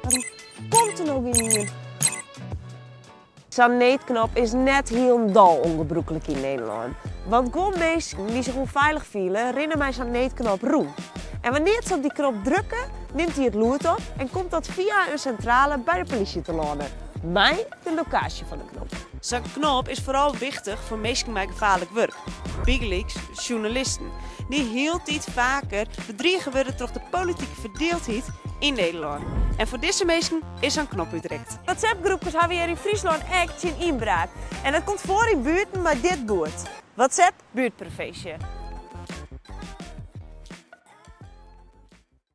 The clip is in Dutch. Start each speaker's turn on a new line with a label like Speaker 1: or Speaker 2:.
Speaker 1: Waarom komt er nog in? Zo'n neetknop is net heel ongebroekelijk in Nederland. Want gewoon mensen die zich onveilig voelen, rennen mij zo'n neetknop roem. En wanneer ze op die knop drukken, neemt hij het loert op en komt dat via een centrale bij de politie te landen. Mij de locatie van de knop.
Speaker 2: Zo'n knop is vooral wichtig voor mensen met gevaarlijk werk. Big leagues, journalisten, die heel tijd vaker bedriegen worden door de politieke verdeeldheid in Nederland. En voor deze mensen is zo'n knop uitrekt.
Speaker 1: WhatsApp-groepjes hebben we hier in Friesland echt in inbraak. En dat komt voor in buurten met dit boord. WhatsApp buurtpreventie.